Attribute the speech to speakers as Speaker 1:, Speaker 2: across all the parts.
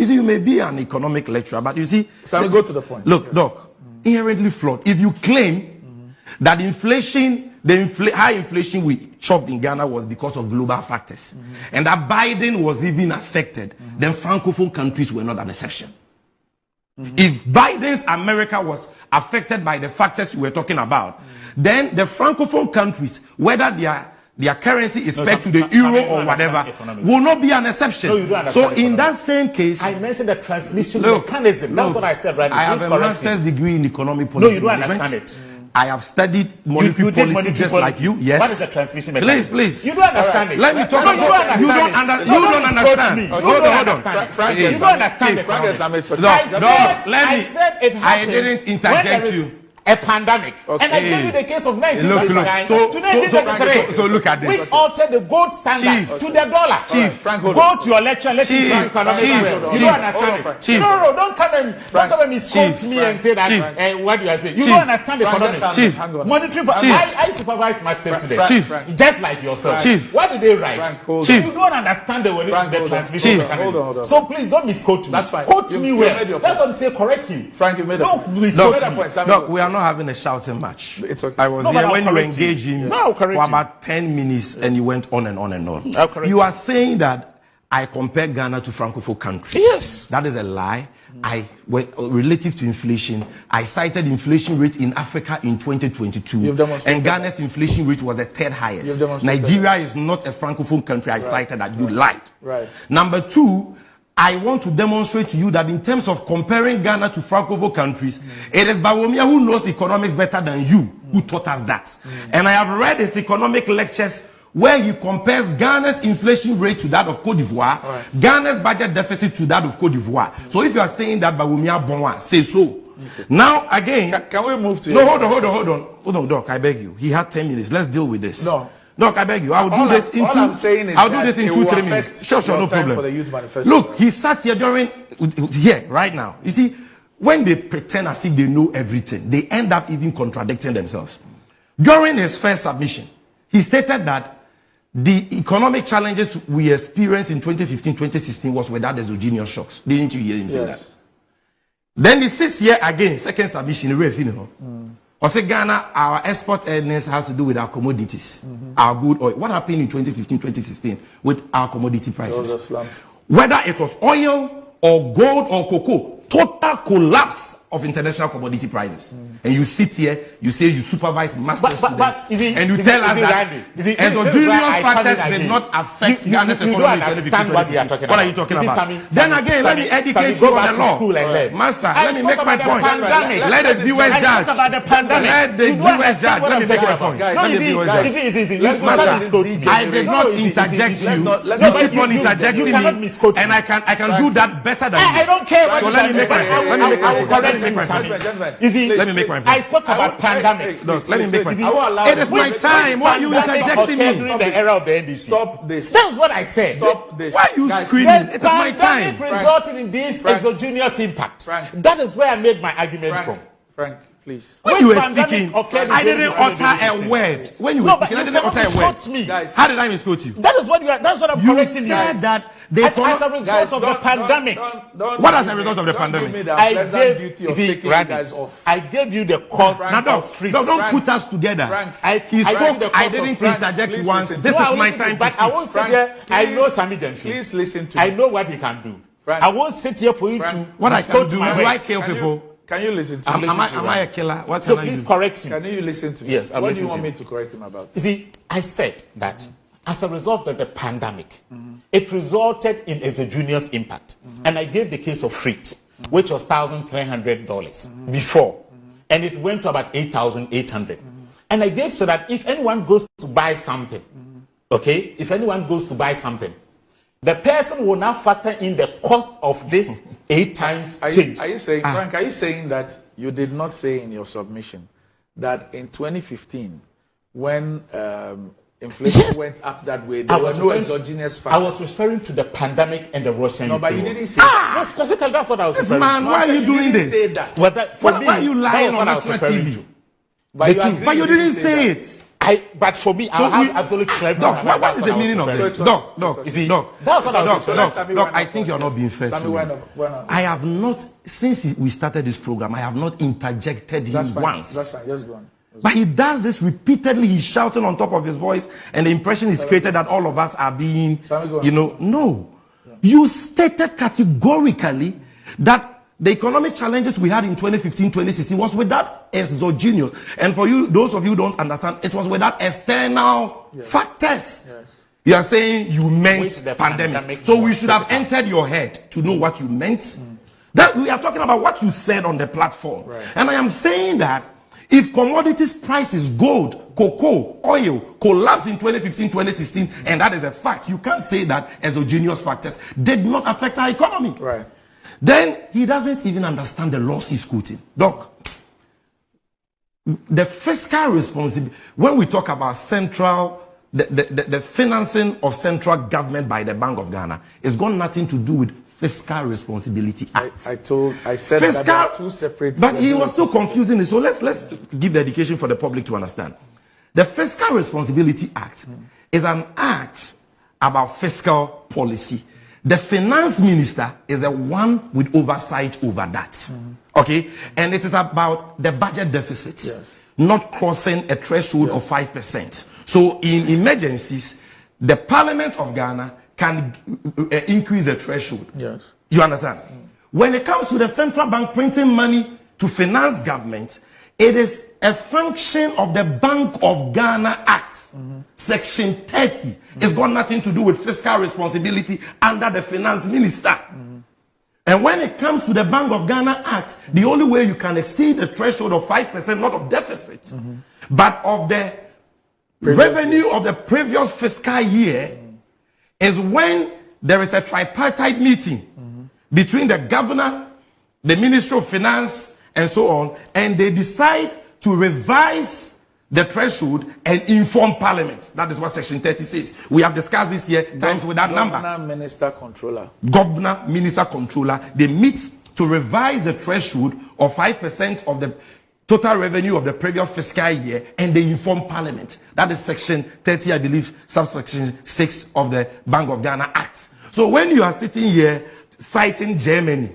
Speaker 1: see, you may be an economic lecturer, but you see,
Speaker 2: so I'll go to the point.
Speaker 1: Look, Doc, inherently flawed. If you claim that inflation, high inflation we chopped in Ghana was because of global factors, and that Biden was even affected, then Francophone countries were not an exception. If Biden's America was affected by the factors we were talking about, then the Francophone countries, whether their currency is pegged to the euro or whatever, will not be an exception.
Speaker 3: No,
Speaker 1: so in that same case,
Speaker 3: I mentioned the transmission mechanism. That's what I said, right?
Speaker 1: I have a master's degree in economic policy.
Speaker 3: No, you don't understand it.
Speaker 1: I have studied monetary policy just like you. Yes.
Speaker 3: What is the transmission mechanism?
Speaker 1: Please.
Speaker 3: You don't understand it.
Speaker 1: Let me talk about
Speaker 3: you
Speaker 1: don't understand.
Speaker 3: Hold on.
Speaker 2: Frank,
Speaker 3: you don't understand it. I said it happened.
Speaker 1: I didn't interject you.
Speaker 3: A pandemic. Okay. And I gave you the case of 1939 to 1933.
Speaker 1: So look at this.
Speaker 3: Which altered the gold standard to the dollar.
Speaker 1: Chief,
Speaker 3: Frank, go to your lecture and let me try economics. You don't understand it.
Speaker 1: Chief.
Speaker 3: No, don't come and misquote me and say that what you are saying. You don't understand economics.
Speaker 1: Chief.
Speaker 3: Monetary. I supervise master students.
Speaker 1: Chief.
Speaker 3: Just like yourself.
Speaker 1: Chief.
Speaker 3: What did they write?
Speaker 1: Chief.
Speaker 3: You don't understand the transmission mechanism. So please don't misquote me.
Speaker 2: That's fine.
Speaker 3: Quote me well. That's what I say. Correct you.
Speaker 2: Frank, you made a point.
Speaker 3: Don't misquote me.
Speaker 1: Look, we are not having a shouting match.
Speaker 2: It's okay.
Speaker 1: I was here when you were engaging for about 10 minutes and you went on and on and on. You are saying that I compare Ghana to Francophone countries.
Speaker 3: Yes.
Speaker 1: That is a lie. Relative to inflation, I cited inflation rate in Africa in 2022. And Ghana's inflation rate was the third highest. Nigeria is not a Francophone country. I cited that. You lied.
Speaker 2: Right.
Speaker 1: Number two, I want to demonstrate to you that in terms of comparing Ghana to Francophone countries, it is Bawumia who knows economics better than you who taught us that. And I have read his economic lectures where he compares Ghana's inflation rate to that of Cote d'Ivoire, Ghana's budget deficit to that of Cote d'Ivoire. So if you are saying that Bawumia Bonwa, say so. Okay. Now again,
Speaker 2: can we move to?
Speaker 1: No, hold on, Doc. I beg you. He had 10 minutes. Let's deal with this.
Speaker 2: No.
Speaker 1: Doc, I beg you. I'll do this in 2-3 minutes. Sure, no problem.
Speaker 2: For the youth manifesto.
Speaker 1: Look, he sat here right now. You see, when they pretend as if they know everything, they end up even contradicting themselves. During his first submission, he stated that the economic challenges we experienced in 2015-2016 was without exogenous shocks. Didn't you hear him say that? Then the 6th year again, second submission, or say Ghana, our export earnings has to do with our commodities, our good oil. What happened in 2015-2016 with our commodity prices? Whether it was oil or gold or cocoa, total collapse of international commodity prices. And you sit here, you say you supervise master students, and you tell us that exogenous factors did not affect Ghana's economy. What are you talking about? Then again, let me educate you on the law. Master, let me make my point. Let the viewers judge. Let the viewers judge. Let me make my point. Let the viewers judge. Master, I did not interject you. You keep on interjecting me, and I can do that better than you.
Speaker 3: I don't care.
Speaker 1: So let me make my point.
Speaker 3: Let me make my point. I spoke about pandemic.
Speaker 1: Let me make my point. It is my time. Why are you interjecting me?
Speaker 3: During the era of the NDC.
Speaker 2: Stop this.
Speaker 3: That's what I said.
Speaker 2: Stop this.
Speaker 1: Why are you screaming? It is my time.
Speaker 3: Resulted in this exogenous impact. That is where I made my argument from.
Speaker 2: Frank, please.
Speaker 1: When you were speaking, I didn't utter a word. When you were speaking, I didn't utter a word. How did I misquote you?
Speaker 3: That is what you are. That's what I'm correcting you.
Speaker 1: You said that
Speaker 3: as a result of the pandemic.
Speaker 1: What as a result of the pandemic?
Speaker 3: I gave you the cost of free.
Speaker 1: Don't put us together. I didn't interject once. This is my time.
Speaker 3: But I won't sit here. I know Sami Gentry.
Speaker 2: Please listen to me.
Speaker 3: I know what he can do. I won't sit here for you to.
Speaker 1: What I can do? Do I kill people?
Speaker 2: Can you listen to me?
Speaker 1: Am I a killer? What
Speaker 3: so please correct him.
Speaker 2: Can you listen to me?
Speaker 3: Yes,
Speaker 2: what do you want me to correct him about?
Speaker 3: You see, I said that as a result of the pandemic, it resulted in exogenous impact. And I gave the case of freight, which was $1,300 before. And it went to about $8,800. And I gave so that if anyone goes to buy something, okay, if anyone goes to buy something, the person will now factor in the cost of this 8 times change.
Speaker 2: Are you saying, Frank, are you saying that you did not say in your submission that in 2015, when inflation went up that way, there were no exogenous factors?
Speaker 3: I was referring to the pandemic and the Russian
Speaker 2: No, but you didn't say that.
Speaker 3: Yes, because that's what I was referring to.
Speaker 1: Man, why are you doing this?
Speaker 2: Say that.
Speaker 1: Why are you lying on national TV?
Speaker 2: But you didn't say it.
Speaker 3: But for me, I have absolute clarity.
Speaker 1: Doc, what is the meaning of this? Doc,
Speaker 3: you see,
Speaker 1: Doc,
Speaker 3: that's what I was
Speaker 1: Doc, I think you're not being fair to me. I have not, since we started this program, I have not interjected him once.
Speaker 2: That's fine, just go on.
Speaker 1: But he does this repeatedly. He's shouting on top of his voice, and the impression is created that all of us are being, no. You stated categorically that the economic challenges we had in 2015, 2016 was without exogenous. And for you, those of you who don't understand, it was without external factors.
Speaker 2: Yes.
Speaker 1: You are saying you meant
Speaker 3: the
Speaker 1: pandemic. So we should have entered your head to know what you meant. That we are talking about what you said on the platform.
Speaker 2: Right.
Speaker 1: And I am saying that if commodities prices, gold, cocoa, oil, collapsed in 2015, 2016, and that is a fact, you can't say that exogenous factors did not affect our economy.
Speaker 2: Right.
Speaker 1: Then he doesn't even understand the laws he's quoting. Doc, the fiscal responsibility, when we talk about the financing of central government by the Bank of Ghana, it's got nothing to do with Fiscal Responsibility Act.
Speaker 2: I said that there are two separate.
Speaker 1: But he was still confusing it. So let's give the education for the public to understand. The Fiscal Responsibility Act is an act about fiscal policy. The finance minister is the one with oversight over that. Okay? And it is about the budget deficit not crossing a threshold of 5%. So in emergencies, the Parliament of Ghana can increase the threshold.
Speaker 2: Yes.
Speaker 1: You understand? When it comes to the central bank printing money to finance government, it is a function of the Bank of Ghana Act, Section 30. It's got nothing to do with fiscal responsibility under the finance minister. And when it comes to the Bank of Ghana Act, the only way you can exceed the threshold of 5%, not of deficit, but of the revenue of the previous fiscal year, is when there is a tripartite meeting between the governor, the Ministry of Finance, and so on, and they decide to revise the threshold and inform Parliament. That is what Section 30 says. We have discussed this here times with that number.
Speaker 2: Governor, Minister, Controller.
Speaker 1: Governor, Minister, Controller, they meet to revise the threshold of 5% of the total revenue of the previous fiscal year, and they inform Parliament. That is Section 30, I believe, subsection 6 of the Bank of Ghana Act. So when you are sitting here citing Germany,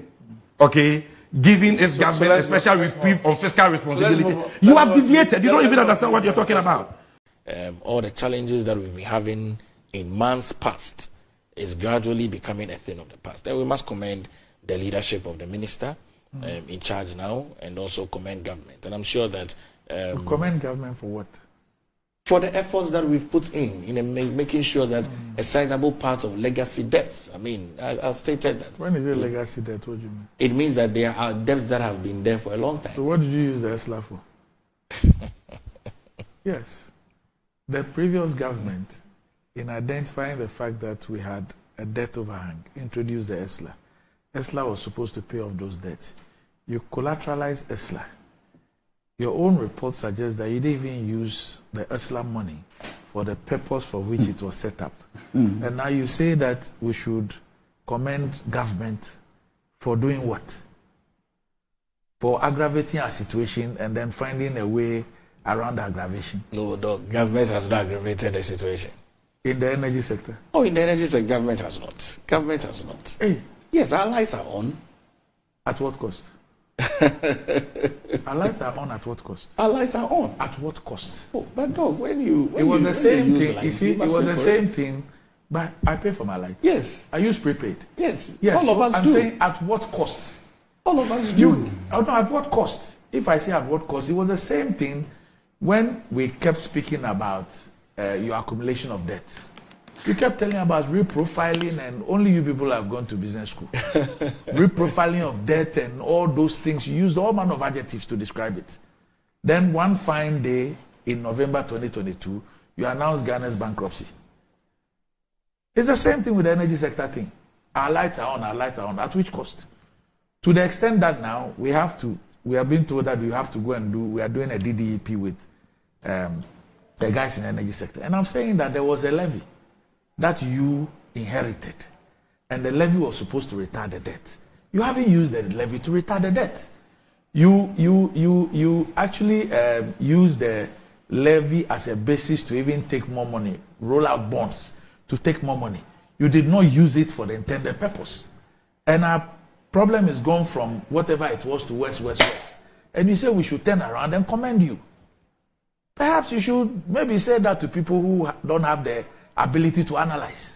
Speaker 1: okay, giving its government a special reprieve on fiscal responsibility, you have deviated. You don't even understand what you're talking about.
Speaker 4: All the challenges that we've been having in months past is gradually becoming a thing of the past. And we must commend the leadership of the minister in charge now, and also commend government. And I'm sure that
Speaker 2: commend government for what?
Speaker 4: For the efforts that we've put in making sure that a sizable part of legacy debts. I mean, I stated that.
Speaker 2: When is it legacy debt? What do you mean?
Speaker 4: It means that there are debts that have been there for a long time.
Speaker 2: So what did you use the ESLA for? Yes. The previous government, in identifying the fact that we had a debt overhang, introduced the ESLA. ESLA was supposed to pay off those debts. You collateralize ESLA. Your own report suggests that you didn't even use the ESLA money for the purpose for which it was set up. And now you say that we should commend government for doing what? For aggravating our situation and then finding a way around the aggravation.
Speaker 4: No, the government has not aggravated the situation.
Speaker 2: In the energy sector?
Speaker 4: Oh, in the energy sector, government has not. Government has not.
Speaker 2: Hey.
Speaker 4: Yes, our lights are on.
Speaker 2: At what cost? Our lights are on at what cost?
Speaker 4: Our lights are on.
Speaker 2: At what cost?
Speaker 4: Oh, but dog,
Speaker 2: it was the same thing. You see, it was the same thing, but I pay for my lights.
Speaker 4: Yes.
Speaker 2: I use prepaid.
Speaker 4: Yes.
Speaker 2: Yes.
Speaker 4: All of us
Speaker 2: I'm
Speaker 4: do.
Speaker 2: saying at what cost?
Speaker 4: All of us do.
Speaker 2: No, at what cost? If I say at what cost, it was the same thing when we kept speaking about your accumulation of debt. You kept telling about reprofiling, and only you people have gone to business school. Reprofiling of debt and all those things. You used all manner of adjectives to describe it. Then one fine day in November 2022, you announced Ghana's bankruptcy. It's the same thing with the energy sector thing. Our lights are on, our lights are on. At which cost? To the extent that now we are being told that we have to go and we are doing a DDEP with the guys in the energy sector. And I'm saying that there was a levy that you inherited, and the levy was supposed to retire the debt. You haven't used the levy to retire the debt. You actually used the levy as a basis to even take more money, roll out bonds to take more money. You did not use it for the intended purpose. And our problem is gone from whatever it was to west. And you say we should turn around and commend you. Perhaps you should maybe say that to people who don't have the ability to analyze.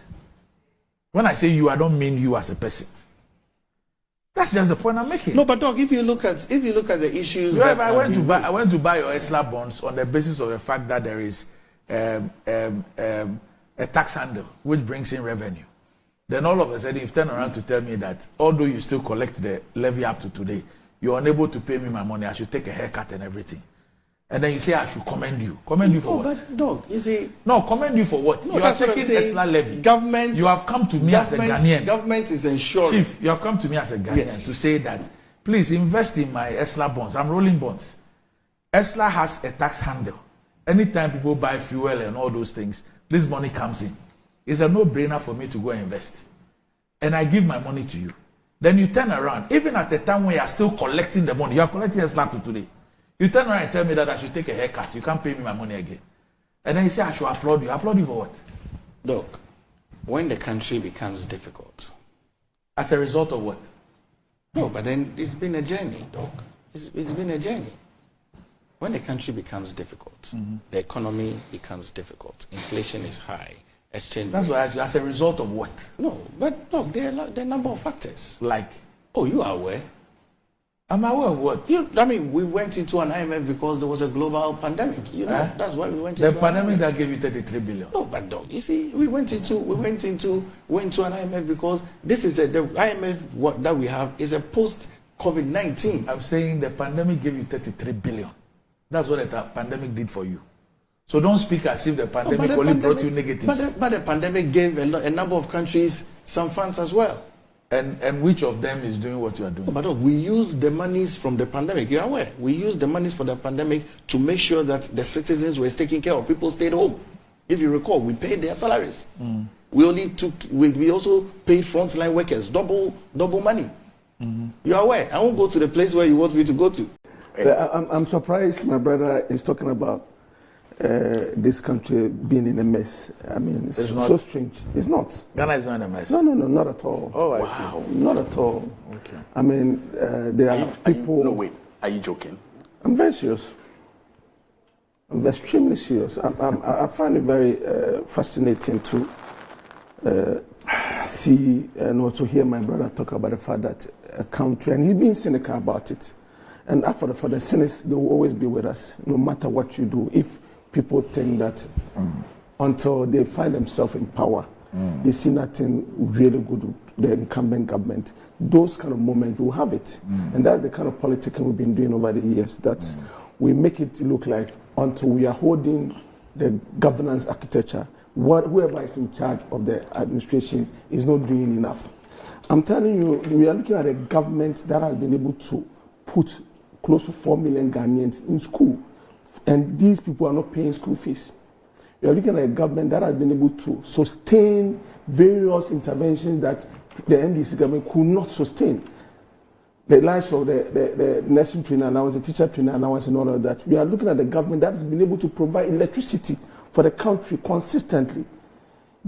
Speaker 2: When I say you, I don't mean you as a person. That's just the point I'm making.
Speaker 4: No, but Doc, if you look at the issues,
Speaker 2: if I went to buy your ESLA bonds on the basis of the fact that there is a tax handle which brings in revenue, then all of a sudden you turn around to tell me that although you still collect the levy up to today, you're unable to pay me my money, I should take a haircut and everything. And then you say I should commend you. Commend you for what?
Speaker 4: But Doc, you see...
Speaker 2: No, commend you for what?
Speaker 4: No,
Speaker 2: you are taking ESLA levy.
Speaker 4: Government...
Speaker 2: You have come to me as a Ghanaian.
Speaker 4: Government is ensuring...
Speaker 2: Chief, you have come to me as a Ghanaian to say that, please invest in my ESLA bonds. I'm rolling bonds. ESLA has a tax handle. Anytime people buy fuel and all those things, this money comes in. It's a no-brainer for me to go and invest. And I give my money to you. Then you turn around. Even at a time when you are still collecting the money, you are collecting ESLA to today. You turn around and tell me that I should take a haircut. You can't pay me my money again. And then you say I should applaud you. Applaud you for what?
Speaker 4: Look, when the country becomes difficult.
Speaker 2: As a result of what?
Speaker 4: No, but then it's been a journey, Doc. It's been a journey. When the country becomes difficult, the economy becomes difficult. Inflation is high. Exchange
Speaker 2: That's why I ask you, as a result of what?
Speaker 4: No, but Doc, there are a number of factors.
Speaker 2: Like?
Speaker 4: Oh, you are aware.
Speaker 2: I'm aware of what?
Speaker 4: We went into an IMF because there was a global pandemic. That's why we went into
Speaker 2: the pandemic that gave you 33 billion.
Speaker 4: No, but Doc, you see, we went into an IMF because this is the IMF that we have is a post-COVID-19.
Speaker 2: I'm saying the pandemic gave you 33 billion. That's what the pandemic did for you. So don't speak as if the pandemic brought you negatives.
Speaker 4: But the pandemic gave a number of countries some funds as well.
Speaker 2: And which of them is doing what you are doing?
Speaker 4: No, but we use the monies from the pandemic. You are aware. We used the monies for the pandemic to make sure that the citizens were taken care of. People stayed home. If you recall, we paid their salaries. We also paid frontline workers double money. You are aware. I won't go to the place where you want me to go to.
Speaker 5: I'm surprised my brother is talking about this country being in a mess. I mean, it's so strange. It's not.
Speaker 2: Ghana is not in a mess.
Speaker 5: No, not at all.
Speaker 2: Oh, wow.
Speaker 5: Not at all.
Speaker 2: Okay.
Speaker 5: I mean, there are people...
Speaker 6: No, wait. Are you joking?
Speaker 5: I'm very serious. I'm extremely serious. I find it very fascinating to see and also hear my brother talk about the fact that a country, and he's being cynical about it. And for the cynics, they will always be with us, no matter what you do. If people think that until they find themselves in power, they see nothing really good with the incumbent government, those kind of moments, we'll have it. And that's the kind of politicking we've been doing over the years, that we make it look like until we are holding the governance architecture, whoever is in charge of the administration is not doing enough. I'm telling you, we are looking at a government that has been able to put close to 4 million Ghanaians in school, and these people are not paying school fees. We are looking at a government that has been able to sustain various interventions that the NDC government could not sustain. The lives of the nursing trainer allowance, the teacher trainer allowance, and all of that. We are looking at a government that has been able to provide electricity for the country consistently,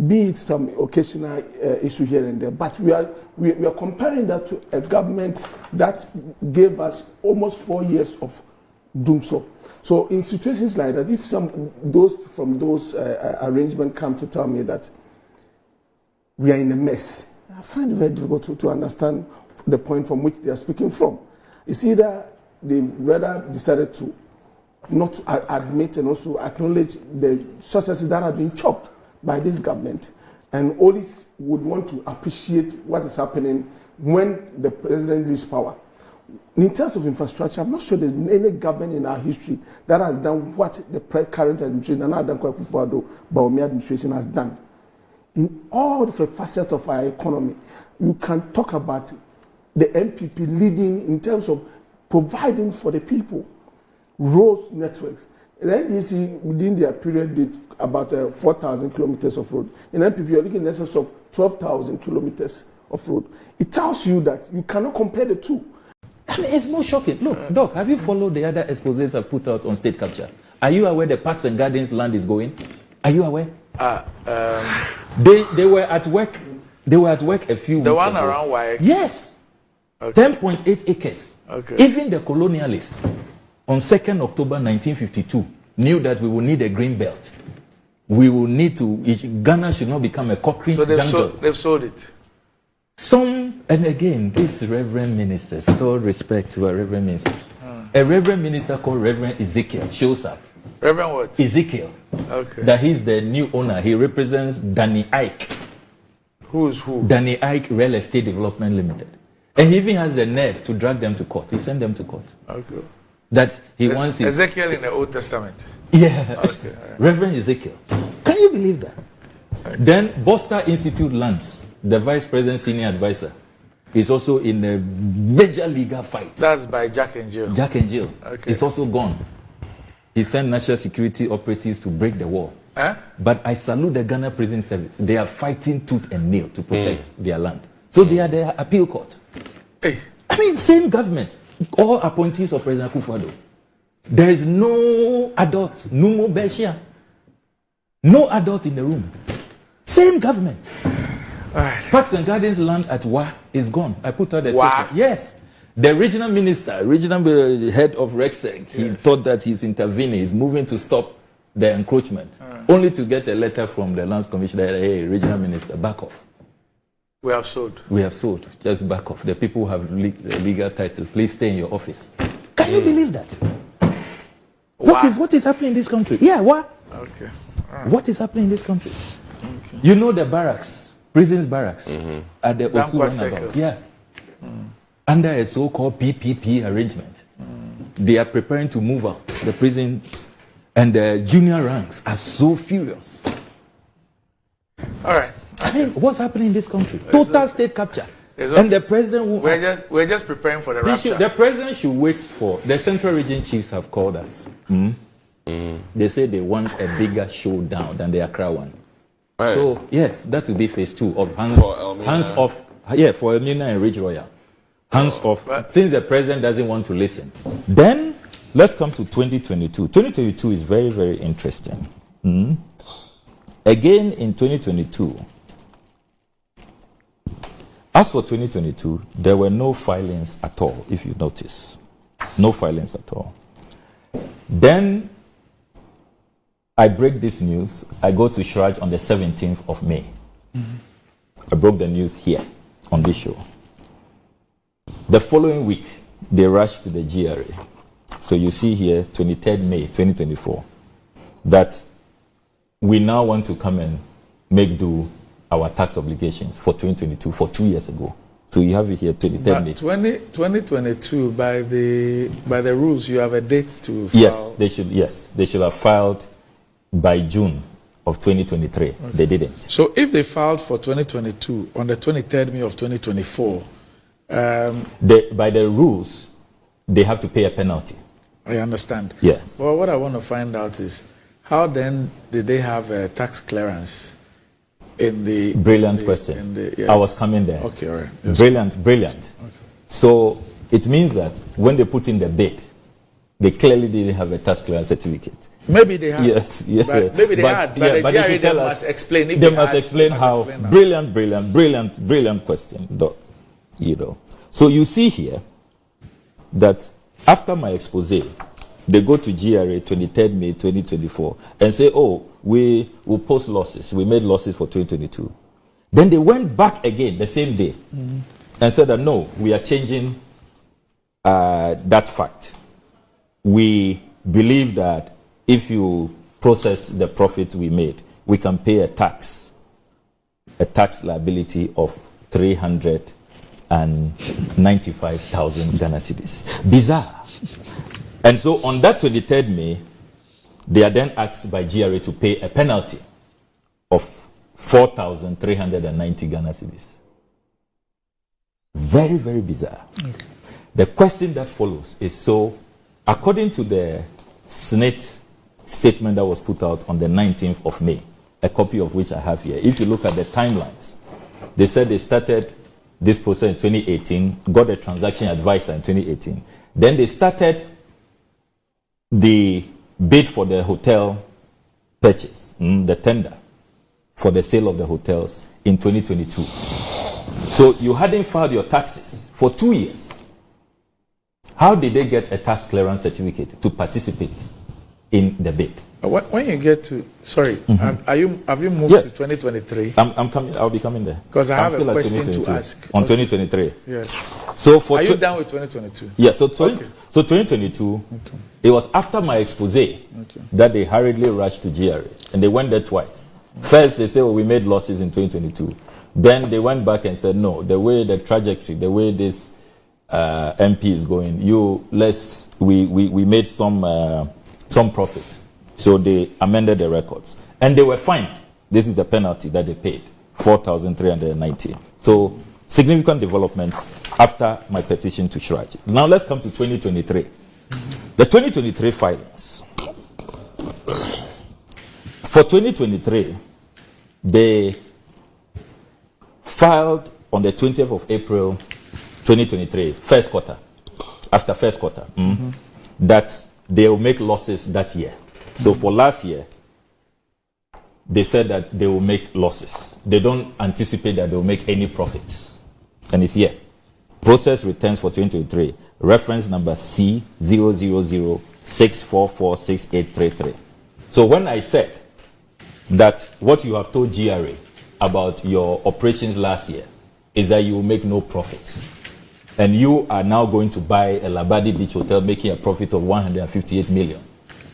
Speaker 5: be it some occasional issue here and there. But we are comparing that to a government that gave us almost 4 years of doom so. So in situations like that, if those arrangements come to tell me that we are in a mess, I find it very difficult to understand the point from which they are speaking from. It's either they rather decided to not admit and also acknowledge the successes that have been chopped by this government, and only would want to appreciate what is happening when the president leaves power. In terms of infrastructure, I'm not sure there's any government in our history that has done what the current administration, and Adam Kwaku Bawumia administration has done. In all the facets of our economy, you can talk about the MPP leading in terms of providing for the people roads networks. The NDC within their period did about 4,000 kilometers of road. In MPP, you're looking in excess of 12,000 kilometers of road. It tells you that you cannot compare the two.
Speaker 7: I mean, it's more shocking. Look, Doc, have you followed the other exposés I've put out on state capture?
Speaker 6: Are you aware the Parks and Gardens land is going? Are you aware? They were at work. They were at work a few weeks ago.
Speaker 2: The one around Wyek?
Speaker 6: Yes.
Speaker 2: Okay.
Speaker 6: 10.8 acres.
Speaker 2: Okay.
Speaker 6: Even the colonialists on 2nd October 1952 knew that we will need a green belt. We will need to, Ghana should not become a concrete jungle.
Speaker 2: They've sold it.
Speaker 6: Some, and again, these reverend ministers, with all respect to our reverend ministers, a reverend minister called Reverend Ezekiel shows up.
Speaker 2: Reverend what?
Speaker 6: Ezekiel.
Speaker 2: Okay.
Speaker 6: That he's the new owner. He represents Danny Ike.
Speaker 2: Who's who?
Speaker 6: Danny Ike Real Estate Development Limited. And he even has the nerve to drag them to court. He sent them to court.
Speaker 2: Okay.
Speaker 6: That he wants his...
Speaker 2: Ezekiel in the Old Testament.
Speaker 6: Yeah.
Speaker 2: Okay. Right.
Speaker 6: Reverend Ezekiel. Can you believe that?
Speaker 2: Okay.
Speaker 6: Then Boster Institute Lands, the vice president senior advisor, is also in a major legal fight.
Speaker 2: That's by Jack and Jill.
Speaker 6: Jack and Jill.
Speaker 2: Okay.
Speaker 6: It's also gone. He sent national security operatives to break the wall.
Speaker 2: Huh?
Speaker 6: But I salute the Ghana Prison Service. They are fighting tooth and nail to protect their land. So they are the appeal court.
Speaker 2: Hey.
Speaker 6: I mean, same government. All appointees of President Akufo-Addo. There is no adult, no more Belshia. No adult in the room. Same government.
Speaker 2: All right.
Speaker 6: Parks and Gardens land at Wa is gone. I put out the
Speaker 2: Wa?
Speaker 6: section. Yes. The regional minister, regional head of RECSEC, he thought that he's intervening, he's moving to stop the encroachment, only to get a letter from the Lands Commissioner, hey, regional minister, back off.
Speaker 2: We have sold.
Speaker 6: We have sold. Just back off. The people who have legal title, please stay in your office. Can you believe that? What is happening in this country? Yeah, what?
Speaker 2: Okay.
Speaker 6: What is happening in this country? Okay. You know the barracks, prisons barracks, at the Osu roundabout. Yeah. Under a so-called PPP arrangement. They are preparing to move out. The prison and the junior ranks are so furious.
Speaker 2: All right.
Speaker 6: I mean, what's happening in this country? Total state capture. And the president will...
Speaker 2: We're just preparing for the rapture.
Speaker 6: The president should wait for... The Central Region chiefs have called us. They say they want a bigger showdown than the Accra one. Right. So, yes, that will be phase 2 of hands off. Yeah, for Elmina and Ridge Royal. Hands off. Since the president doesn't want to listen. Then, let's come to 2022. 2022 is very, very interesting. Again, in 2022... As for 2022, there were no filings at all, if you notice. No filings at all. Then, I break this news. I go to Shraj on the 17th of May. I broke the news here, on this show. The following week, they rushed to the GRA. So you see here, 23rd May, 2024, that we now want to come and make do our tax obligations for 2022, for 2 years ago. So you have it here, 23rd May.
Speaker 2: 2022, by the rules, you have a date to file.
Speaker 6: Yes, they should have filed by June of 2023. Okay. They didn't.
Speaker 2: So if they filed for 2022 on the 23rd May of 2024,
Speaker 6: by the rules, they have to pay a penalty.
Speaker 2: I understand.
Speaker 6: Yes.
Speaker 2: Well, what I want to find out is, how then did they have a tax clearance?
Speaker 6: Brilliant question.
Speaker 2: Yes.
Speaker 6: I was coming there.
Speaker 2: Okay, all right. Yes.
Speaker 6: Brilliant.
Speaker 2: Okay.
Speaker 6: So it means that when they put in the bid, they clearly didn't have a tax clearance certificate.
Speaker 2: Maybe they had.
Speaker 6: Yes.
Speaker 2: But maybe they had. But the GRA they must explain.
Speaker 6: They must explain how. Brilliant question. You know. So you see here that after my expose, they go to GRA 23rd May 2024 and say, oh, we will post losses. We made losses for 2022. Then they went back again the same day and said that, no, we are changing that fact. We believe that if you process the profit we made, we can pay a tax liability of 395,000 Ghana cedis. Bizarre. And so on that 23rd May, they are then asked by GRA to pay a penalty of 4,390 Ghana cedis. Very, very bizarre. Okay. The question that follows is, so according to the SSNIT statement that was put out on the 19th of May, a copy of which I have here, if you look at the timelines, they said they started this process in 2018, got a transaction advisor in 2018. Then they started the bid for the hotel purchase, the tender for the sale of the hotels in 2022. So you hadn't filed your taxes for 2 years. How did they get a tax clearance certificate to participate in the bid?
Speaker 2: When you get to, sorry, have you moved
Speaker 6: Yes.
Speaker 2: to 2023?
Speaker 6: I'm coming. I'll be coming there.
Speaker 2: Because I have
Speaker 6: still
Speaker 2: a
Speaker 6: at
Speaker 2: question to
Speaker 6: 2022.
Speaker 2: ask.
Speaker 6: On
Speaker 2: Okay.
Speaker 6: 2023.
Speaker 2: Yes.
Speaker 6: So for
Speaker 2: Are you done with 2022?
Speaker 6: Yeah. So
Speaker 2: Okay.
Speaker 6: so 2022. It was after my expose that they hurriedly rushed to GRA, and they went there twice. First, they said, "Oh, we made losses in 2022." Then they went back and said, "No, the way the trajectory, the way this MP is going, we made some profit." So they amended the records, and they were fined. This is the penalty that they paid, 4,319. So significant developments after my petition to Shraj. Now let's come to 2023. The 2023 filings. For 2023, they filed on the 20th of April 2023, first quarter, after first quarter, that they will make losses that year. So for last year, they said that they will make losses. They don't anticipate that they will make any profits. And it's here. Process returns for 2023, reference number C00064468833. So when I said that what you have told GRA about your operations last year is that you will make no profit, and you are now going to buy a Labadi Beach Hotel making a profit of 158 million,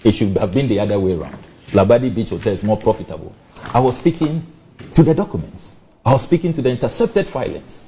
Speaker 6: it should have been the other way around. Labadi Beach Hotel is more profitable. I was speaking to the documents. I was speaking to the intercepted filings.